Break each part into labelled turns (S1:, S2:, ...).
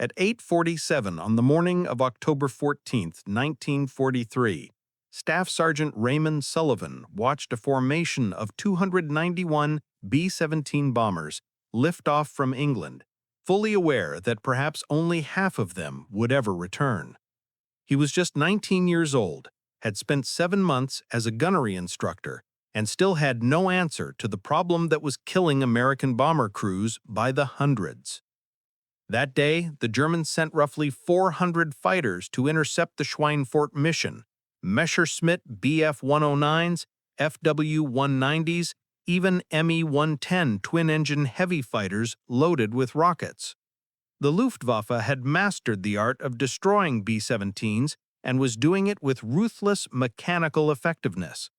S1: At 8:47 on the morning of October 14, 1943, Staff Sergeant Raymond Sullivan watched a formation of 291 B-17 bombers lift off from England, fully aware that perhaps only half of them would ever return. He was just 19 years old, had spent 7 months as a gunnery instructor, and still had no answer to the problem that was killing American bomber crews by the hundreds. That day, the Germans sent roughly 400 fighters to intercept the Schweinfurt mission, Messerschmitt Bf-109s, FW-190s, even Me-110 twin-engine heavy fighters loaded with rockets. The Luftwaffe had mastered the art of destroying B-17s and was doing it with ruthless mechanical effectiveness.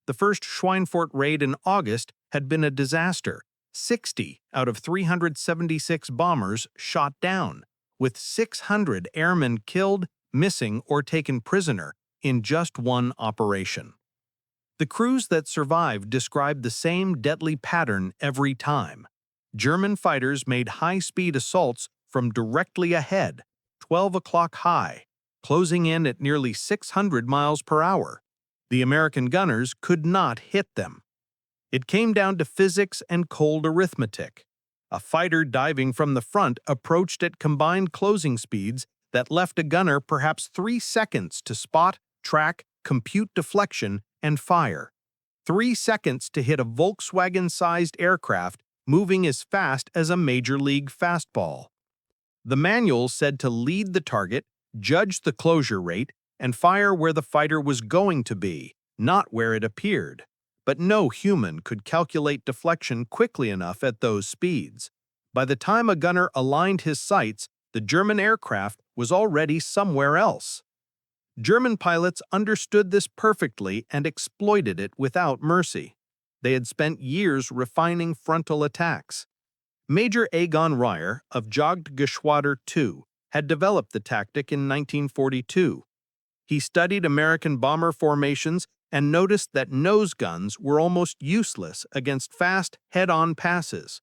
S1: The first Schweinfurt raid in August had been a disaster. 60 out of 376 bombers shot down, with 600 airmen killed, missing, or taken prisoner in just one operation. The crews that survived described the same deadly pattern every time. German fighters made high-speed assaults from directly ahead, 12 o'clock high, closing in at nearly 600 miles per hour. The American gunners could not hit them. It came down to physics and cold arithmetic. A fighter diving from the front approached at combined closing speeds that left a gunner perhaps 3 seconds to spot, track, compute deflection, and fire. 3 seconds to hit a Volkswagen-sized aircraft moving as fast as a major league fastball. The manual said to lead the target, judge the closure rate, and fire where the fighter was going to be, not where it appeared. But no human could calculate deflection quickly enough at those speeds. By the time a gunner aligned his sights, the German aircraft was already somewhere else. German pilots understood this perfectly and exploited it without mercy. They had spent years refining frontal attacks. Major Egon Reyer of Jagdgeschwader II had developed the tactic in 1942. He studied American bomber formations and noticed that nose guns were almost useless against fast, head-on passes.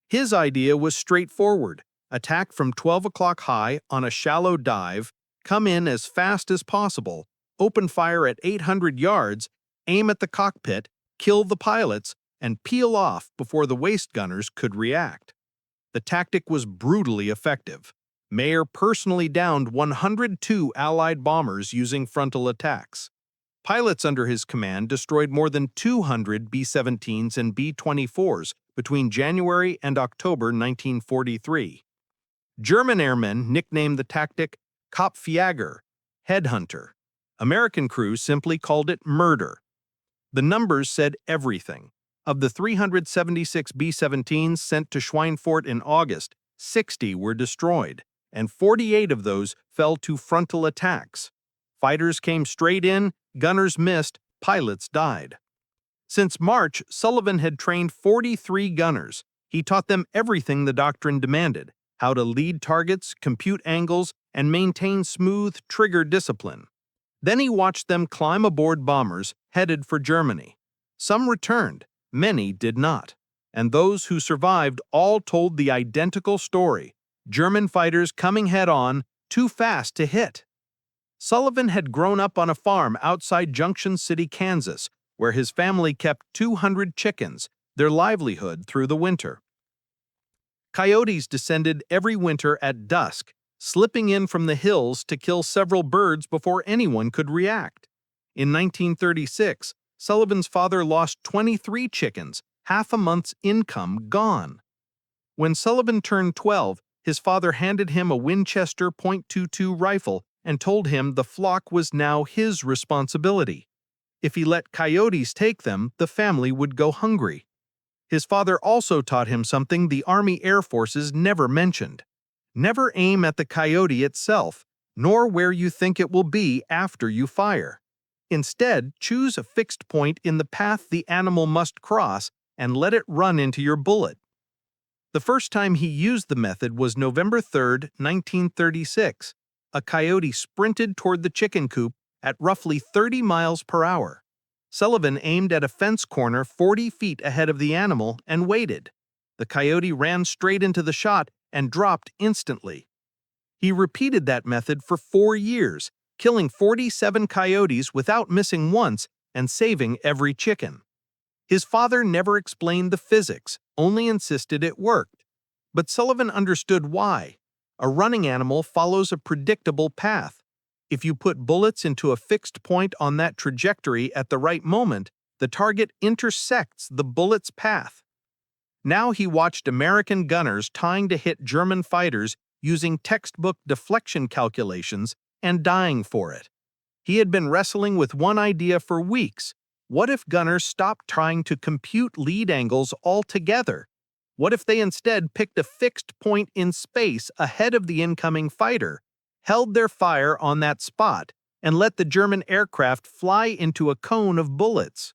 S1: His idea was straightforward: attack from 12 o'clock high on a shallow dive, come in as fast as possible, open fire at 800 yards, aim at the cockpit, kill the pilots, and peel off before the waist gunners could react. The tactic was brutally effective. Mayer personally downed 102 Allied bombers using frontal attacks. Pilots under his command destroyed more than 200 B-17s and B-24s between January and October 1943. German airmen nicknamed the tactic Kopfjäger, headhunter. American crews simply called it murder. The numbers said everything. Of the 376 B-17s sent to Schweinfurt in August, 60 were destroyed, and 48 of those fell to frontal attacks. Fighters came straight in, gunners missed, pilots died. Since March, Sullivan had trained 43 gunners. He taught them everything the doctrine demanded: how to lead targets, compute angles, and maintain smooth trigger discipline. Then he watched them climb aboard bombers headed for Germany. Some returned, many did not, and those who survived all told the identical story: German fighters coming head-on, too fast to hit. Sullivan had grown up on a farm outside Junction City, Kansas, where his family kept 200 chickens, their livelihood through the winter. Coyotes descended every winter at dusk, slipping in from the hills to kill several birds before anyone could react. In 1936, Sullivan's father lost 23 chickens, half a month's income gone. When Sullivan turned 12, his father handed him a Winchester .22 rifle and told him the flock was now his responsibility. If he let coyotes take them, the family would go hungry. His father also taught him something the Army Air Forces never mentioned: never aim at the coyote itself, nor where you think it will be after you fire. Instead, choose a fixed point in the path the animal must cross and let it run into your bullet. The first time he used the method was November 3, 1936. A coyote sprinted toward the chicken coop at roughly 30 miles per hour. Sullivan aimed at a fence corner 40 feet ahead of the animal and waited. The coyote ran straight into the shot and dropped instantly. He repeated that method for 4 years, killing 47 coyotes without missing once and saving every chicken. His father never explained the physics, only insisted it worked. But Sullivan understood why. A running animal follows a predictable path. If you put bullets into a fixed point on that trajectory at the right moment, the target intersects the bullet's path. Now he watched American gunners trying to hit German fighters using textbook deflection calculations and dying for it. He had been wrestling with one idea for weeks. What if gunners stopped trying to compute lead angles altogether? What if they instead picked a fixed point in space ahead of the incoming fighter, held their fire on that spot, and let the German aircraft fly into a cone of bullets?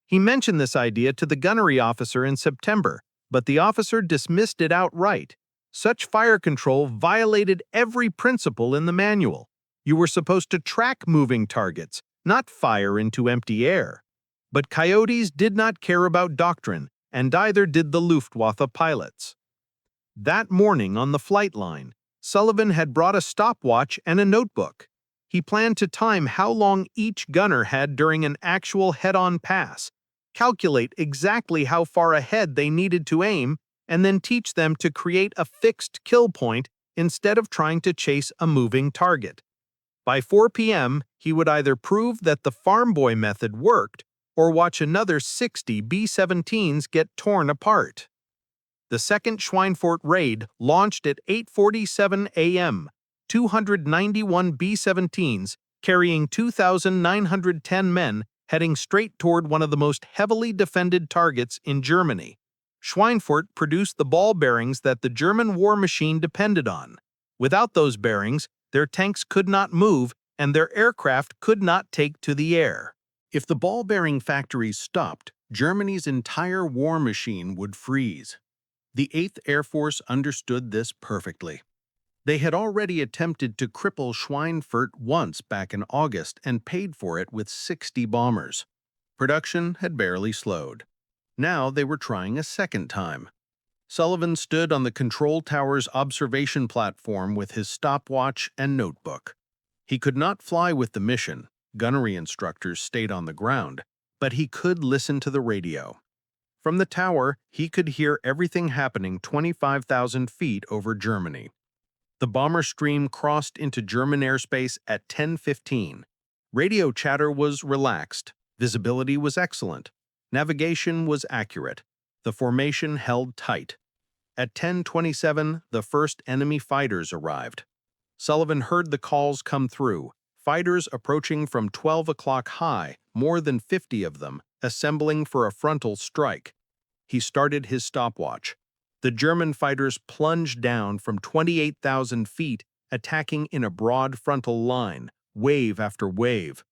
S1: He mentioned this idea to the gunnery officer in September, but the officer dismissed it outright. Such fire control violated every principle in the manual. You were supposed to track moving targets, not fire into empty air. But coyotes did not care about doctrine, and either did the Luftwaffe pilots. That morning on the flight line, Sullivan had brought a stopwatch and a notebook. He planned to time how long each gunner had during an actual head-on pass, calculate exactly how far ahead they needed to aim, and then teach them to create a fixed kill point instead of trying to chase a moving target. By 4 p.m., he would either prove that the farm boy method worked or watch another 60 B-17s get torn apart. The second Schweinfurt raid launched at 8:47 a.m. 291 B-17s, carrying 2,910 men, heading straight toward one of the most heavily defended targets in Germany. Schweinfurt produced the ball bearings that the German war machine depended on. Without those bearings, their tanks could not move and their aircraft could not take to the air. If the ball-bearing factories stopped, Germany's entire war machine would freeze. The 8th Air Force understood this perfectly. They had already attempted to cripple Schweinfurt once back in August and paid for it with 60 bombers. Production had barely slowed. Now they were trying a second time. Sullivan stood on the control tower's observation platform with his stopwatch and notebook. He could not fly with the mission. Gunnery instructors stayed on the ground, but he could listen to the radio. From the tower, he could hear everything happening 25,000 feet over Germany. The bomber stream crossed into German airspace at 10:15. Radio chatter was relaxed. Visibility was excellent. Navigation was accurate. The formation held tight. At 10:27, the first enemy fighters arrived. Sullivan heard the calls come through. Fighters approaching from 12 o'clock high, more than 50 of them, assembling for a frontal strike. He started his stopwatch. The German fighters plunged down from 28,000 feet, attacking in a broad frontal line, wave after wave.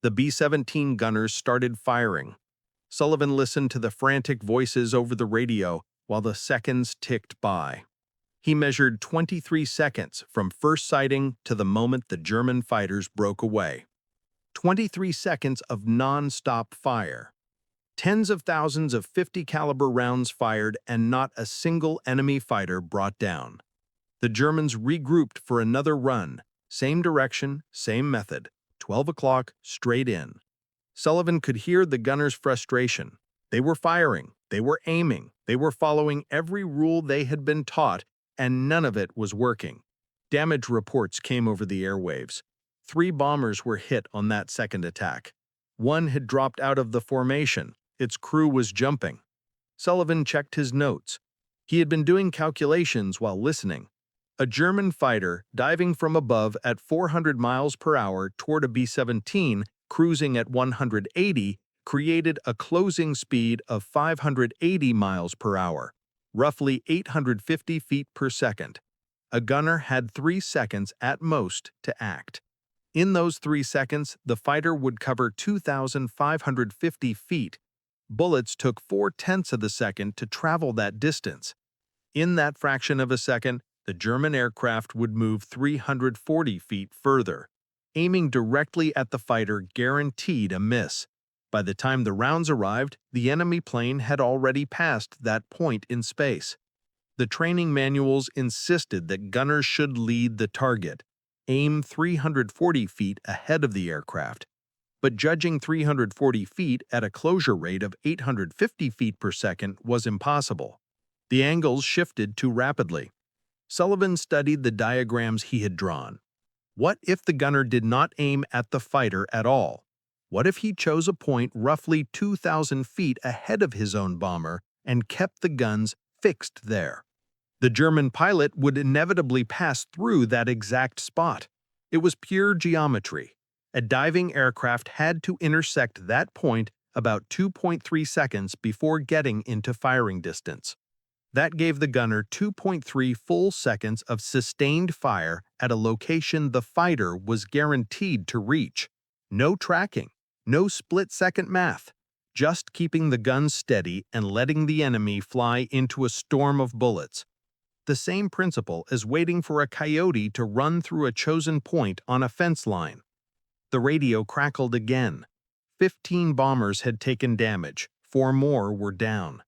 S1: The B-17 gunners started firing. Sullivan listened to the frantic voices over the radio while the seconds ticked by. He measured 23 seconds from first sighting to the moment the German fighters broke away. 23 seconds of non-stop fire. Tens of thousands of 50 caliber rounds fired and not a single enemy fighter brought down. The Germans regrouped for another run. Same direction, same method. 12 o'clock, straight in. Sullivan could hear the gunners' frustration. They were firing, they were aiming, they were following every rule they had been taught, and none of it was working. Damage reports came over the airwaves. 3 bombers were hit on that second attack. One had dropped out of the formation. Its crew was jumping. Sullivan checked his notes. He had been doing calculations while listening. A German fighter, diving from above at 400 miles per hour toward a B-17, cruising at 180, created a closing speed of 580 miles per hour, roughly 850 feet per second. A gunner had 3 seconds at most to act. In those 3 seconds, the fighter would cover 2,550 feet. Bullets took 4/10 of the second to travel that distance. In that fraction of a second, the German aircraft would move 340 feet further. Aiming directly at the fighter guaranteed a miss. By the time the rounds arrived, the enemy plane had already passed that point in space. The training manuals insisted that gunners should lead the target, aim 340 feet ahead of the aircraft, but judging 340 feet at a closure rate of 850 feet per second was impossible. The angles shifted too rapidly. Sullivan studied the diagrams he had drawn. What if the gunner did not aim at the fighter at all? What if he chose a point roughly 2,000 feet ahead of his own bomber and kept the guns fixed there? The German pilot would inevitably pass through that exact spot. It was pure geometry. A diving aircraft had to intersect that point about 2.3 seconds before getting into firing distance. That gave the gunner 2.3 full seconds of sustained fire at a location the fighter was guaranteed to reach. No tracking, no split-second math, just keeping the gun steady and letting the enemy fly into a storm of bullets. The same principle as waiting for a coyote to run through a chosen point on a fence line. The radio crackled again. 15 bombers had taken damage, 4 more were down.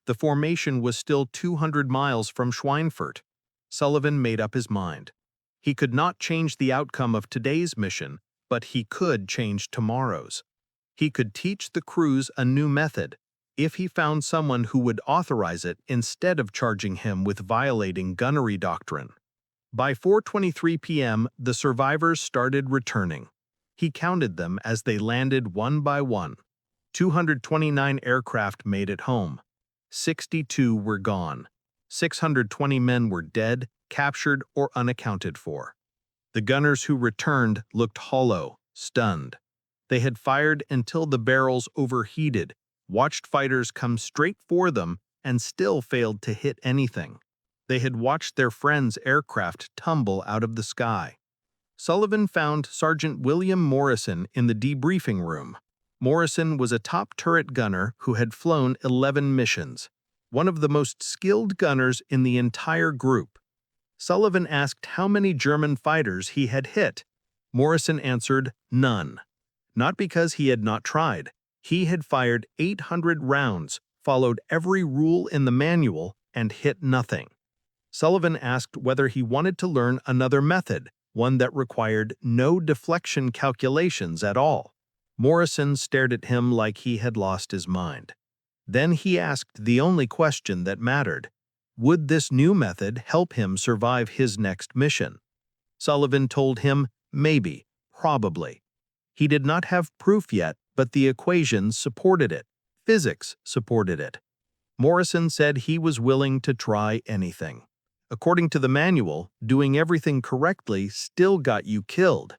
S1: The formation was still 200 miles from Schweinfurt. Sullivan made up his mind. He could not change the outcome of today's mission, but he could change tomorrow's. He could teach the crews a new method, if he found someone who would authorize it instead of charging him with violating gunnery doctrine. By 4:23 p.m., the survivors started returning. He counted them as they landed one by one. 229 aircraft made it home. 62 were gone. 620 men were dead, captured, or unaccounted for. The gunners who returned looked hollow, stunned. They had fired until the barrels overheated, watched fighters come straight for them, and still failed to hit anything. They had watched their friends' aircraft tumble out of the sky. Sullivan found Sergeant William Morrison in the debriefing room. Morrison was a top turret gunner who had flown 11 missions, one of the most skilled gunners in the entire group. Sullivan asked how many German fighters he had hit. Morrison answered, none. Not because he had not tried. He had fired 800 rounds, followed every rule in the manual, and hit nothing. Sullivan asked whether he wanted to learn another method, one that required no deflection calculations at all. Morrison stared at him like he had lost his mind. Then he asked the only question that mattered. Would this new method help him survive his next mission? Sullivan told him, maybe, probably. He did not have proof yet, but the equations supported it. Physics supported it. Morrison said he was willing to try anything. According to the manual, doing everything correctly still got you killed.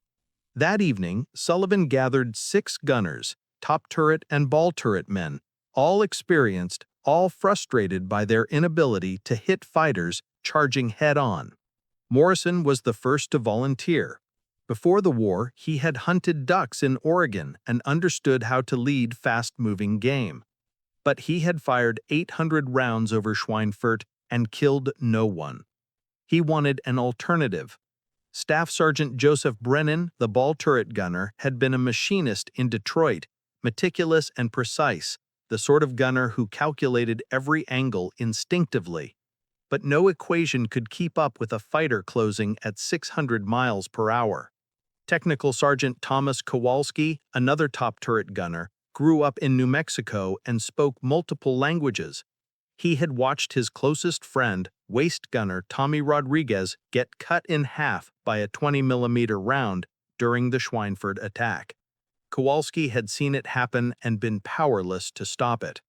S1: That evening, Sullivan gathered 6 gunners, top turret and ball turret men, all experienced, all frustrated by their inability to hit fighters charging head-on. Morrison was the first to volunteer. Before the war, he had hunted ducks in Oregon and understood how to lead fast-moving game. But he had fired 800 rounds over Schweinfurt and killed no one. He wanted an alternative. Staff Sergeant Joseph Brennan, the ball turret gunner, had been a machinist in Detroit, meticulous and precise, the sort of gunner who calculated every angle instinctively. But no equation could keep up with a fighter closing at 600 miles per hour. Technical Sergeant Thomas Kowalski, another top turret gunner, grew up in New Mexico and spoke multiple languages. He had watched his closest friend, waist gunner Tommy Rodriguez, get cut in half by a 20mm round during the Schweinfurt attack. Kowalski had seen it happen and been powerless to stop it.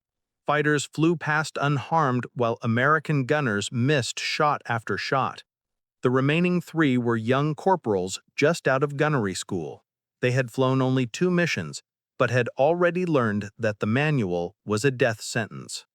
S1: Fighters flew past unharmed while American gunners missed shot after shot. The remaining 3 were young corporals just out of gunnery school. They had flown only 2 missions, but had already learned that the manual was a death sentence.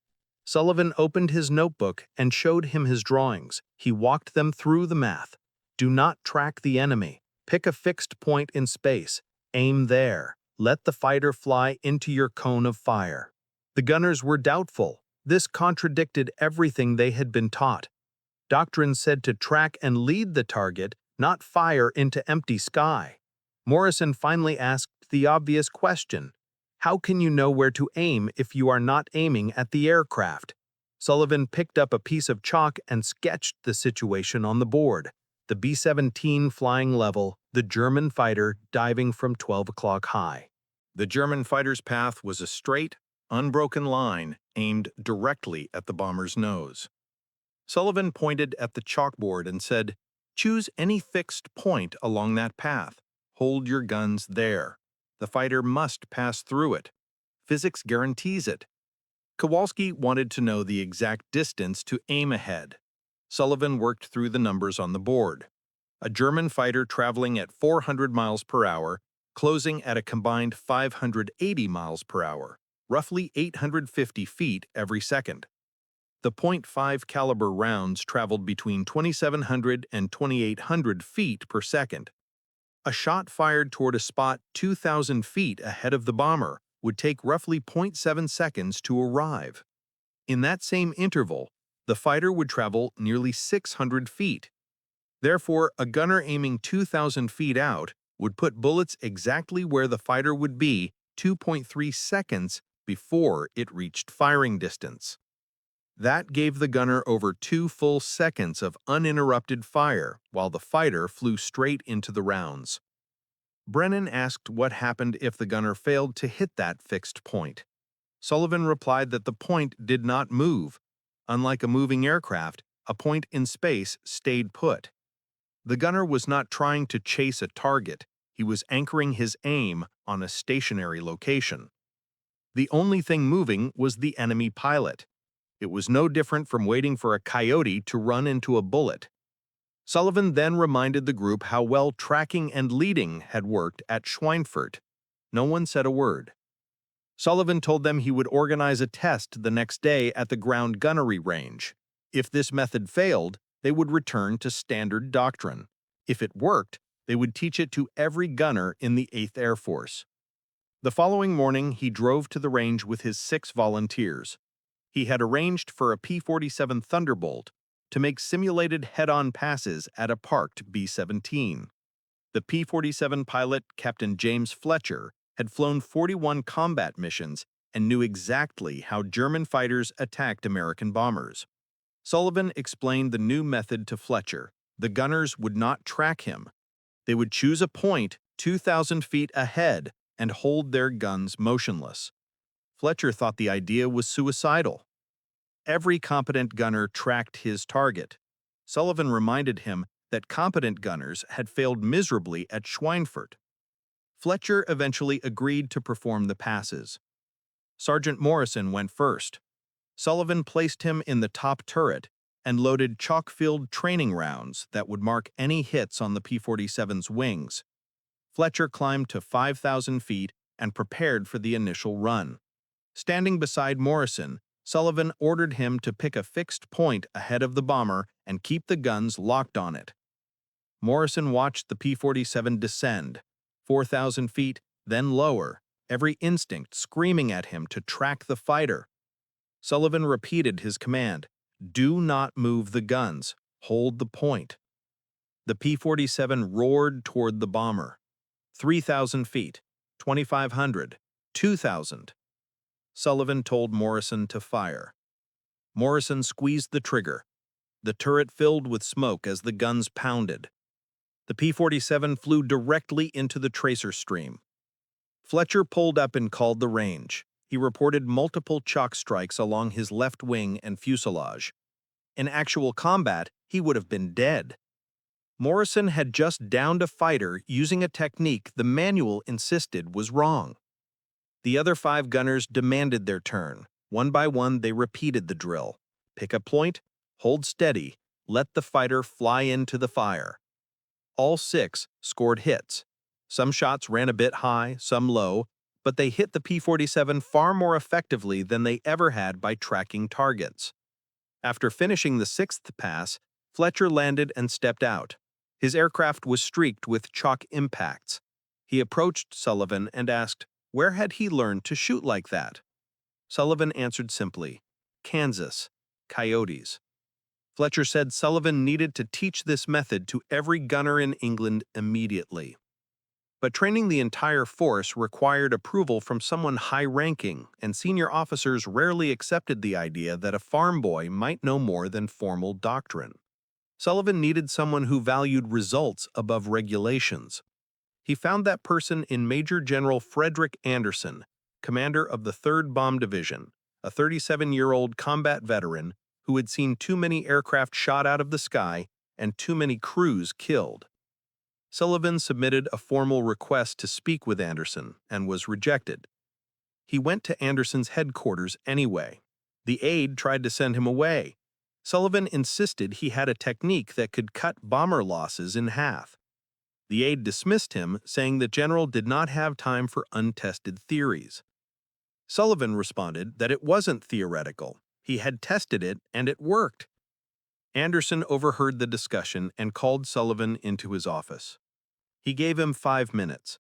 S1: Sullivan opened his notebook and showed him his drawings. He walked them through the math. Do not track the enemy. Pick a fixed point in space. Aim there. Let the fighter fly into your cone of fire. The gunners were doubtful. This contradicted everything they had been taught. Doctrine said to track and lead the target, not fire into empty sky. Morrison finally asked the obvious question. How can you know where to aim if you are not aiming at the aircraft? Sullivan picked up a piece of chalk and sketched the situation on the board. The B-17 flying level, the German fighter diving from 12 o'clock high. The German fighter's path was a straight, unbroken line aimed directly at the bomber's nose. Sullivan pointed at the chalkboard and said, "Choose any fixed point along that path. Hold your guns there. The fighter must pass through it. Physics guarantees it." Kowalski wanted to know the exact distance to aim ahead. Sullivan worked through the numbers on the board. A German fighter traveling at 400 miles per hour, closing at a combined 580 miles per hour, roughly 850 feet every second. The .5 caliber rounds traveled between 2,700 and 2,800 feet per second. A shot fired toward a spot 2,000 feet ahead of the bomber would take roughly 0.7 seconds to arrive. In that same interval, the fighter would travel nearly 600 feet. Therefore, a gunner aiming 2,000 feet out would put bullets exactly where the fighter would be 2.3 seconds before it reached firing distance. That gave the gunner over 2 full seconds of uninterrupted fire while the fighter flew straight into the rounds. Brennan asked what happened if the gunner failed to hit that fixed point. Sullivan replied that the point did not move. Unlike a moving aircraft, a point in space stayed put. The gunner was not trying to chase a target, he was anchoring his aim on a stationary location. The only thing moving was the enemy pilot. It was no different from waiting for a coyote to run into a bullet. Sullivan then reminded the group how well tracking and leading had worked at Schweinfurt. No one said a word. Sullivan told them he would organize a test the next day at the ground gunnery range. If this method failed, they would return to standard doctrine. If it worked, they would teach it to every gunner in the 8th Air Force. The following morning, he drove to the range with his 6 volunteers. He had arranged for a P-47 Thunderbolt to make simulated head-on passes at a parked B-17. The P-47 pilot, Captain James Fletcher, had flown 41 combat missions and knew exactly how German fighters attacked American bombers. Sullivan explained the new method to Fletcher. The gunners would not track him. They would choose a point 2,000 feet ahead and hold their guns motionless. Fletcher thought the idea was suicidal. Every competent gunner tracked his target. Sullivan reminded him that competent gunners had failed miserably at Schweinfurt. Fletcher eventually agreed to perform the passes. Sergeant Morrison went first. Sullivan placed him in the top turret and loaded chalk-filled training rounds that would mark any hits on the P-47's wings. Fletcher climbed to 5,000 feet and prepared for the initial run. Standing beside Morrison, Sullivan ordered him to pick a fixed point ahead of the bomber and keep the guns locked on it. Morrison watched the P-47 descend, 4,000 feet, then lower, every instinct screaming at him to track the fighter. Sullivan repeated his command, "Do not move the guns. Hold the point." The P-47 roared toward the bomber. 3,000 feet, 2,500, 2,000. Sullivan told Morrison to fire. Morrison squeezed the trigger. The turret filled with smoke as the guns pounded. The P-47 flew directly into the tracer stream. Fletcher pulled up and called the range. He reported multiple chalk strikes along his left wing and fuselage. In actual combat, he would have been dead. Morrison had just downed a fighter using a technique the manual insisted was wrong. The other 5 gunners demanded their turn. One by one, they repeated the drill. Pick a point, hold steady, let the fighter fly into the fire. All 6 scored hits. Some shots ran a bit high, some low, but they hit the P-47 far more effectively than they ever had by tracking targets. After finishing the 6th pass, Fletcher landed and stepped out. His aircraft was streaked with chalk impacts. He approached Sullivan and asked, where had he learned to shoot like that? Sullivan answered simply, Kansas, Coyotes. Fletcher said Sullivan needed to teach this method to every gunner in England immediately. But training the entire force required approval from someone high-ranking, and senior officers rarely accepted the idea that a farm boy might know more than formal doctrine. Sullivan needed someone who valued results above regulations. He found that person in Major General Frederick Anderson, commander of the 3rd Bomb Division, a 37-year-old combat veteran who had seen too many aircraft shot out of the sky and too many crews killed. Sullivan submitted a formal request to speak with Anderson and was rejected. He went to Anderson's headquarters anyway. The aide tried to send him away. Sullivan insisted he had a technique that could cut bomber losses in half. The aide dismissed him, saying the general did not have time for untested theories. Sullivan responded that it wasn't theoretical. He had tested it, and it worked. Anderson overheard the discussion and called Sullivan into his office. He gave him 5 minutes.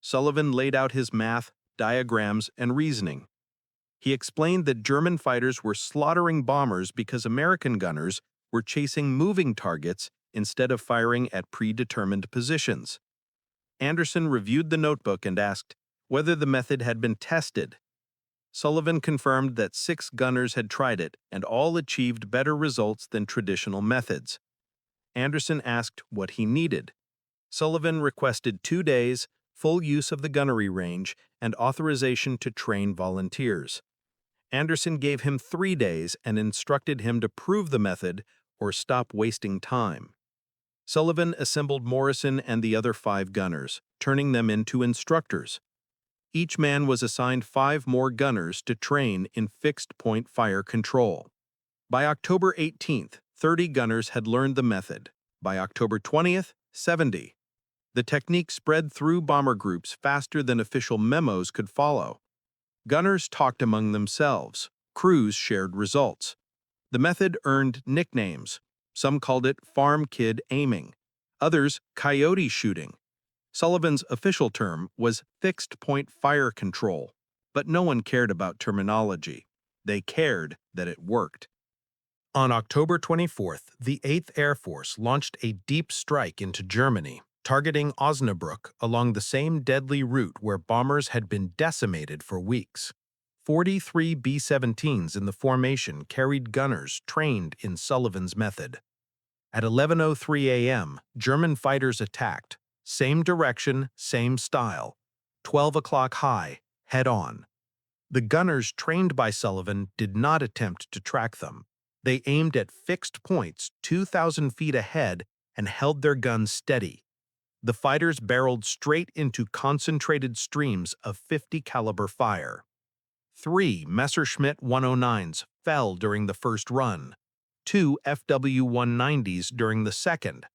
S1: Sullivan laid out his math, diagrams, and reasoning. He explained that German fighters were slaughtering bombers because American gunners were chasing moving targets instead of firing at predetermined positions. Anderson reviewed the notebook and asked whether the method had been tested. Sullivan confirmed that 6 gunners had tried it and all achieved better results than traditional methods. Anderson asked what he needed. Sullivan requested 2 days, full use of the gunnery range, and authorization to train volunteers. Anderson gave him 3 days and instructed him to prove the method or stop wasting time. Sullivan assembled Morrison and the other 5 gunners, turning them into instructors. Each man was assigned 5 more gunners to train in fixed-point fire control. By October 18th, 30 gunners had learned the method. By October 20th, 70. The technique spread through bomber groups faster than official memos could follow. Gunners talked among themselves. Crews shared results. The method earned nicknames. Some called it farm kid aiming, others coyote shooting. Sullivan's official term was fixed-point fire control, but no one cared about terminology. They cared that it worked. On October 24th, the 8th Air Force launched a deep strike into Germany, targeting Osnabrück along the same deadly route where bombers had been decimated for weeks. 43 B-17s in the formation carried gunners trained in Sullivan's method. At 11:03 a.m., German fighters attacked. Same direction, same style. 12 o'clock high, head-on. The gunners trained by Sullivan did not attempt to track them. They aimed at fixed points 2,000 feet ahead and held their guns steady. The fighters barreled straight into concentrated streams of 50 caliber fire. 3 Messerschmitt 109s fell during the first run, 2 FW-190s during the second.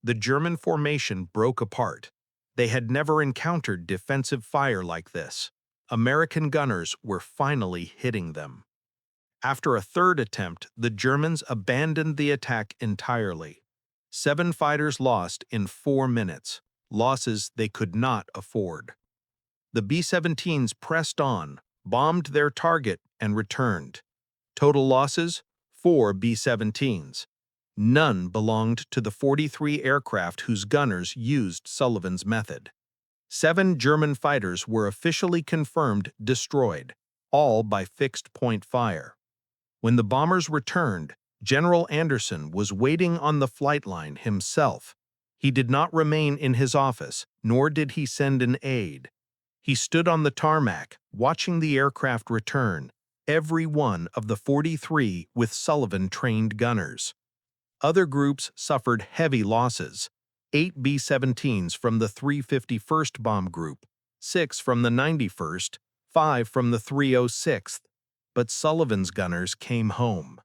S1: The German formation broke apart. They had never encountered defensive fire like this. American gunners were finally hitting them. After a third attempt, the Germans abandoned the attack entirely. 7 fighters lost in 4 minutes, losses they could not afford. The B-17s pressed on, bombed their target, and returned. Total losses? 4 B-17s. None belonged to the 43 aircraft whose gunners used Sullivan's method. 7 German fighters were officially confirmed destroyed, all by fixed-point fire. When the bombers returned, General Anderson was waiting on the flight line himself. He did not remain in his office, nor did he send an aide. He stood on the tarmac, watching the aircraft return, every one of the 43 with Sullivan-trained gunners. Other groups suffered heavy losses: 8 B-17s from the 351st Bomb Group, 6 from the 91st, 5 from the 306th, but Sullivan's gunners came home.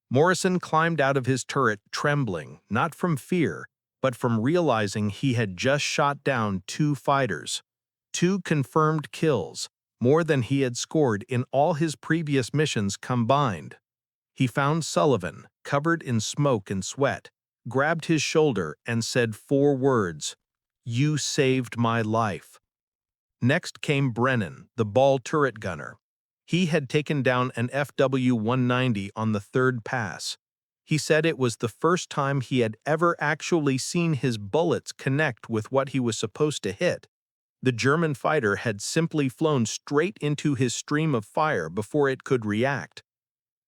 S1: Morrison climbed out of his turret trembling, not from fear, but from realizing he had just shot down 2 fighters. 2 confirmed kills, more than he had scored in all his previous missions combined. He found Sullivan, covered in smoke and sweat, grabbed his shoulder and said 4 words: "You saved my life." Next came Brennan, the ball turret gunner. He had taken down an FW-190 on the 3rd pass. He said it was the first time he had ever actually seen his bullets connect with what he was supposed to hit. The German fighter had simply flown straight into his stream of fire before it could react.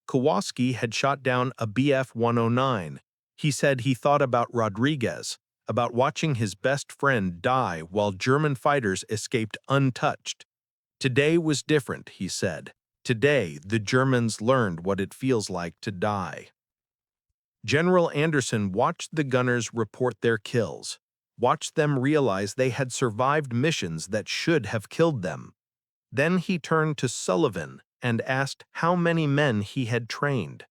S1: Kowalski had shot down a Bf-109. He said he thought about Rodriguez, about watching his best friend die while German fighters escaped untouched. Today was different, he said. Today, the Germans learned what it feels like to die. General Anderson watched the gunners report their kills, watched them realize they had survived missions that should have killed them. Then he turned to Sullivan and asked how many men he had trained.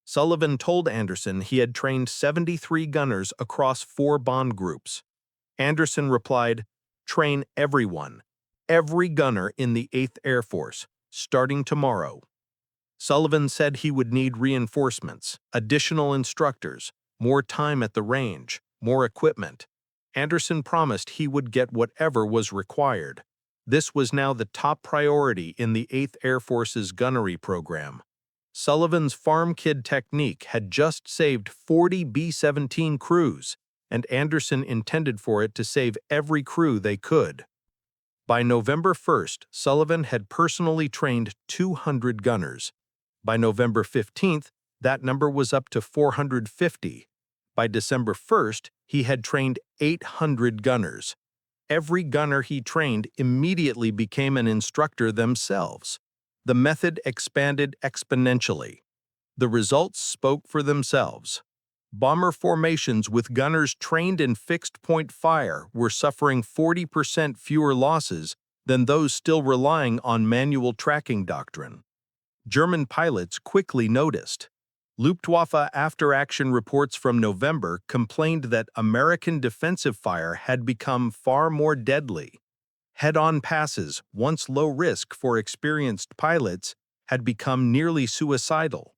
S1: Sullivan told Anderson he had trained 73 gunners across 4 bond groups. Anderson replied, "Train everyone, every gunner in the 8th Air Force, starting tomorrow." Sullivan said he would need reinforcements, additional instructors, more time at the range, more equipment. Anderson promised he would get whatever was required. This was now the top priority in the 8th Air Force's gunnery program. Sullivan's farm kid technique had just saved 40 B-17 crews, and Anderson intended for it to save every crew they could. By November 1st, Sullivan had personally trained 200 gunners. By November 15th, that number was up to 450. By December 1st, he had trained 800 gunners. Every gunner he trained immediately became an instructor themselves. The method expanded exponentially. The results spoke for themselves. Bomber formations with gunners trained in fixed-point fire were suffering 40% fewer losses than those still relying on manual tracking doctrine. German pilots quickly noticed. Luftwaffe after-action reports from November complained that American defensive fire had become far more deadly. Head-on passes, once low risk for experienced pilots, had become nearly suicidal.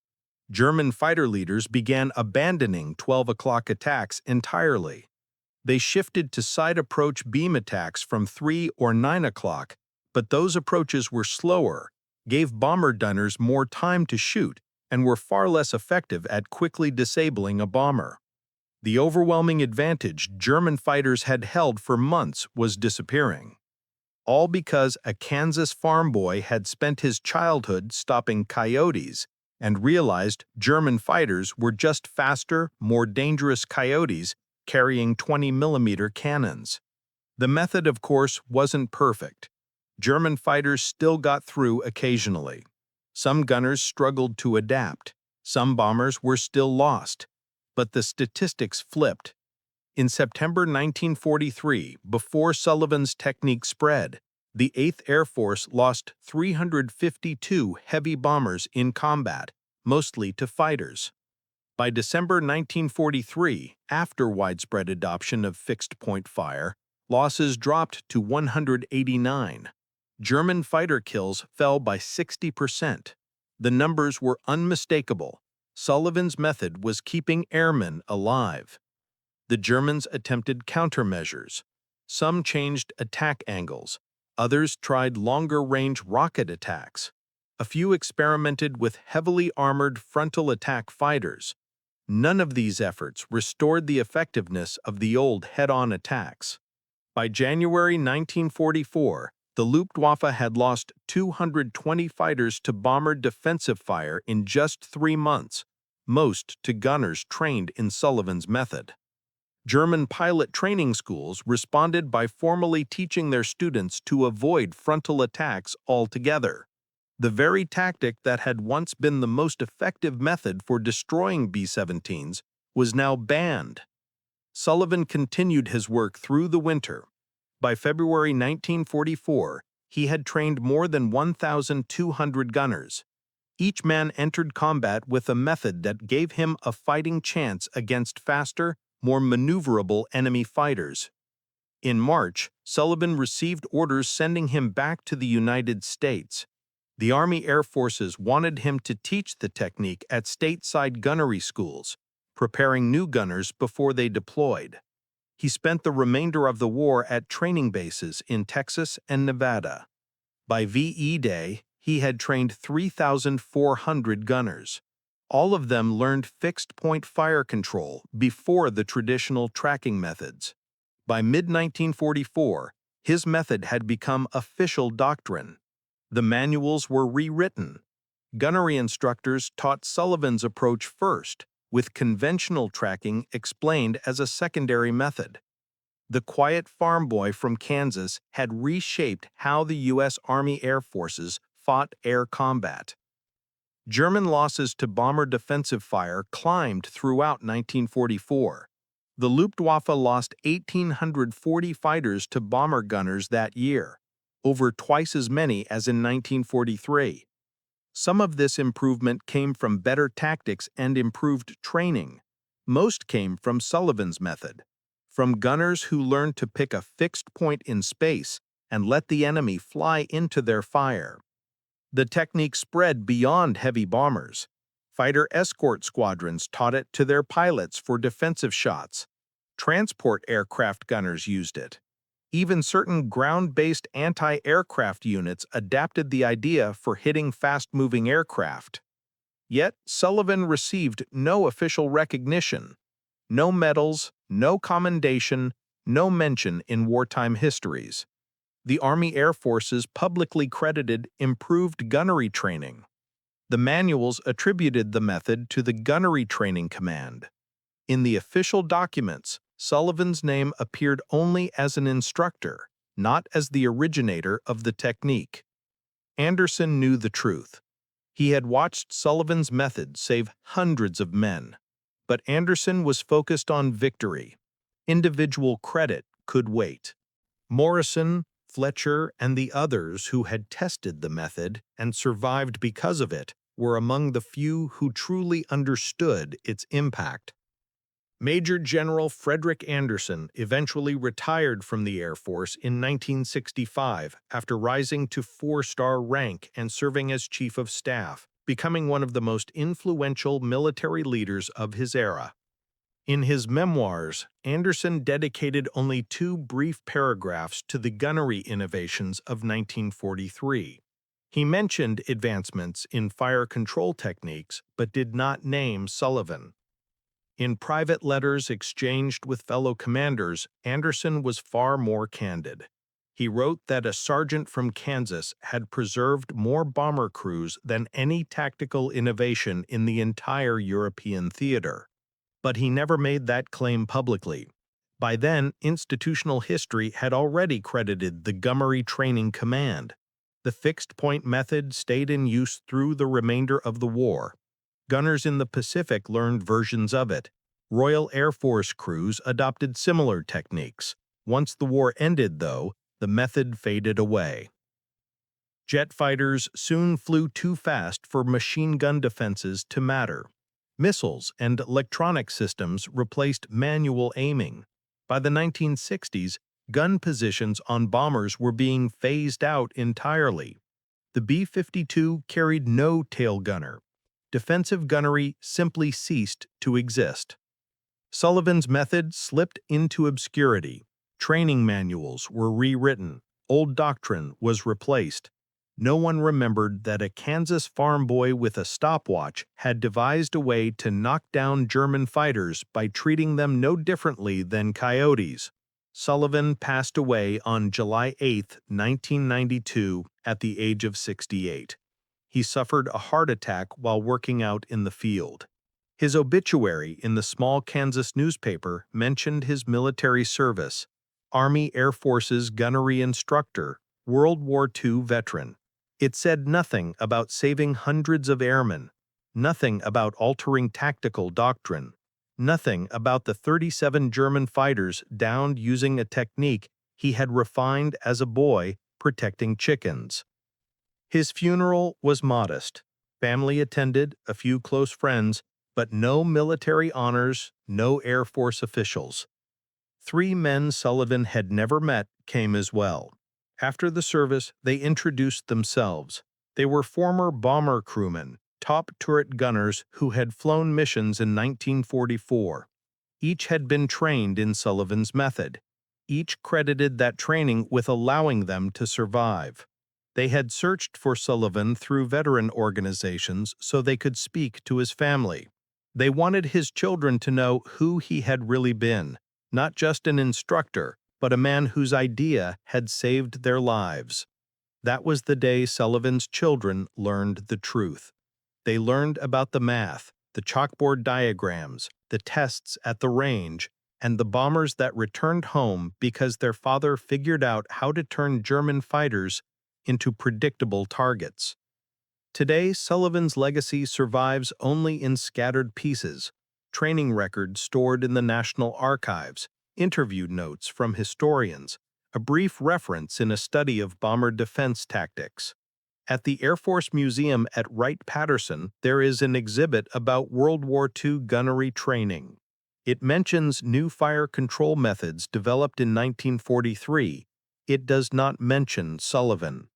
S1: German fighter leaders began abandoning 12 o'clock attacks entirely. They shifted to side approach beam attacks from 3 or 9 o'clock, but those approaches were slower, gave bomber gunners more time to shoot, and were far less effective at quickly disabling a bomber. The overwhelming advantage German fighters had held for months was disappearing. All because a Kansas farm boy had spent his childhood stopping coyotes and realized German fighters were just faster, more dangerous coyotes carrying 20mm cannons. The method, of course, wasn't perfect. German fighters still got through occasionally. Some gunners struggled to adapt. Some bombers were still lost. But the statistics flipped. In September 1943, before Sullivan's technique spread, the 8th Air Force lost 352 heavy bombers in combat, mostly to fighters. By December 1943, after widespread adoption of fixed-point fire, losses dropped to 189. German fighter kills fell by 60%. The numbers were unmistakable. Sullivan's method was keeping airmen alive. The Germans attempted countermeasures. Some changed attack angles. Others tried longer-range rocket attacks. A few experimented with heavily armored frontal attack fighters. None of these efforts restored the effectiveness of the old head-on attacks. By January 1944, the Luftwaffe had lost 220 fighters to bomber defensive fire in just 3 months, most to gunners trained in Sullivan's method. German pilot training schools responded by formally teaching their students to avoid frontal attacks altogether. The very tactic that had once been the most effective method for destroying B-17s was now banned. Sullivan continued his work through the winter. By February 1944, he had trained more than 1,200 gunners. Each man entered combat with a method that gave him a fighting chance against faster, more maneuverable enemy fighters. In March, Sullivan received orders sending him back to the United States. The Army Air Forces wanted him to teach the technique at stateside gunnery schools, preparing new gunners before they deployed. He spent the remainder of the war at training bases in Texas and Nevada. By VE Day, he had trained 3,400 gunners. All of them learned fixed-point fire control before the traditional tracking methods. By mid-1944, his method had become official doctrine. The manuals were rewritten. Gunnery instructors taught Sullivan's approach first, with conventional tracking explained as a secondary method. The quiet farm boy from Kansas had reshaped how the U.S. Army Air Forces fought air combat. German losses to bomber defensive fire climbed throughout 1944. The Luftwaffe lost 1,840 fighters to bomber gunners that year, over twice as many as in 1943. Some of this improvement came from better tactics and improved training. Most came from Sullivan's method, from gunners who learned to pick a fixed point in space and let the enemy fly into their fire. The technique spread beyond heavy bombers. Fighter escort squadrons taught it to their pilots for defensive shots. Transport aircraft gunners used it. Even certain ground-based anti-aircraft units adapted the idea for hitting fast-moving aircraft. Yet Sullivan received no official recognition, no medals, no commendation, no mention in wartime histories. The Army Air Forces publicly credited improved gunnery training. The manuals attributed the method to the Gunnery Training Command. In the official documents, Sullivan's name appeared only as an instructor, not as the originator of the technique. Anderson knew the truth. He had watched Sullivan's method save hundreds of men. But Anderson was focused on victory. Individual credit could wait. Morrison, Fletcher, and the others who had tested the method and survived because of it were among the few who truly understood its impact. Major General Frederick Anderson eventually retired from the Air Force in 1965 after rising to 4-star rank and serving as Chief of Staff, becoming one of the most influential military leaders of his era. In his memoirs, Anderson dedicated only 2 brief paragraphs to the gunnery innovations of 1943. He mentioned advancements in fire control techniques but did not name Sullivan. In private letters exchanged with fellow commanders, Anderson was far more candid. He wrote that a sergeant from Kansas had preserved more bomber crews than any tactical innovation in the entire European theater. But he never made that claim publicly. By then, institutional history had already credited the Gunnery Training Command. The fixed-point method stayed in use through the remainder of the war. Gunners in the Pacific learned versions of it. Royal Air Force crews adopted similar techniques. Once the war ended, though, the method faded away. Jet fighters soon flew too fast for machine gun defenses to matter. Missiles and electronic systems replaced manual aiming. By the 1960s, gun positions on bombers were being phased out entirely. The B-52 carried no tail gunner. Defensive gunnery simply ceased to exist. Sullivan's method slipped into obscurity. Training manuals were rewritten. Old doctrine was replaced. No one remembered that a Kansas farm boy with a stopwatch had devised a way to knock down German fighters by treating them no differently than coyotes. Sullivan passed away on July 8, 1992, at the age of 68. He suffered a heart attack while working out in the field. His obituary in the small Kansas newspaper mentioned his military service: Army Air Forces gunnery instructor, World War II veteran. It said nothing about saving hundreds of airmen, nothing about altering tactical doctrine, nothing about the 37 German fighters downed using a technique he had refined as a boy protecting chickens. His funeral was modest. Family attended, a few close friends, but no military honors, no Air Force officials. 3 men Sullivan had never met came as well. After the service, they introduced themselves. They were former bomber crewmen, top turret gunners who had flown missions in 1944. Each had been trained in Sullivan's method. Each credited that training with allowing them to survive. They had searched for Sullivan through veteran organizations so they could speak to his family. They wanted his children to know who he had really been, not just an instructor, but a man whose idea had saved their lives. That was the day Sullivan's children learned the truth. They learned about the math, the chalkboard diagrams, the tests at the range, and the bombers that returned home because their father figured out how to turn German fighters into predictable targets. Today, Sullivan's legacy survives only in scattered pieces, training records stored in the National Archives, interview notes from historians, a brief reference in a study of bomber defense tactics. At the Air Force Museum at Wright-Patterson, there is an exhibit about World War II gunnery training. It mentions new fire control methods developed in 1943. It does not mention Sullivan.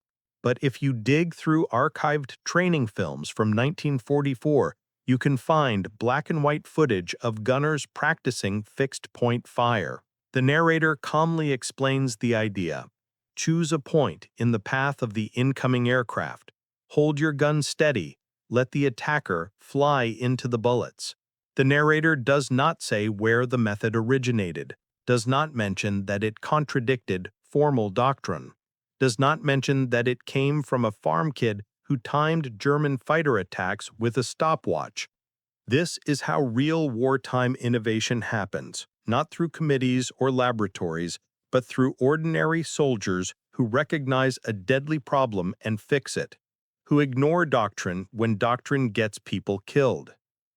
S1: But if you dig through archived training films from 1944, you can find black and white footage of gunners practicing fixed-point fire. The narrator calmly explains the idea. Choose a point in the path of the incoming aircraft. Hold your gun steady. Let the attacker fly into the bullets. The narrator does not say where the method originated, does not mention that it contradicted formal doctrine, does not mention that it came from a farm kid who timed German fighter attacks with a stopwatch. This is how real wartime innovation happens, not through committees or laboratories, but through ordinary soldiers who recognize a deadly problem and fix it, who ignore doctrine when doctrine gets people killed,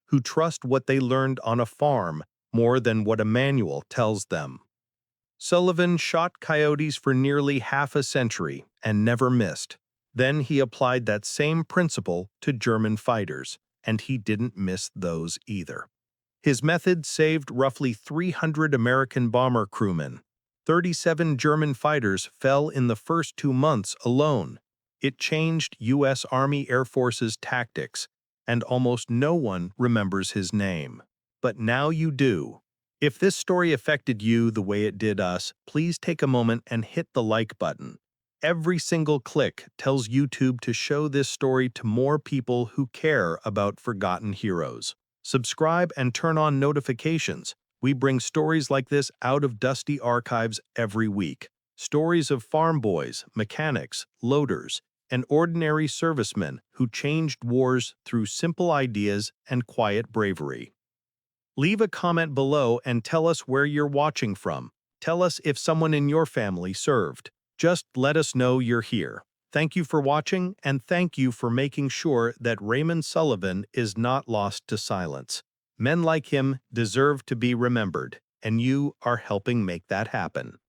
S1: who trust what they learned on a farm more than what a manual tells them. Sullivan shot coyotes for nearly half a century and never missed. Then he applied that same principle to German fighters, and he didn't miss those either. His method saved roughly 300 American bomber crewmen. 37 German fighters fell in the first 2 months alone. It changed U.S. Army Air Force's tactics, and almost no one remembers his name. But now you do. If this story affected you the way it did us, please take a moment and hit the like button. Every single click tells YouTube to show this story to more people who care about forgotten heroes. Subscribe and turn on notifications. We bring stories like this out of dusty archives every week. Stories of farm boys, mechanics, loaders, and ordinary servicemen who changed wars through simple ideas and quiet bravery. Leave a comment below and tell us where you're watching from. Tell us if someone in your family served. Just let us know you're here. Thank you for watching, and thank you for making sure that Raymond Sullivan is not lost to silence. Men like him deserve to be remembered, and you are helping make that happen.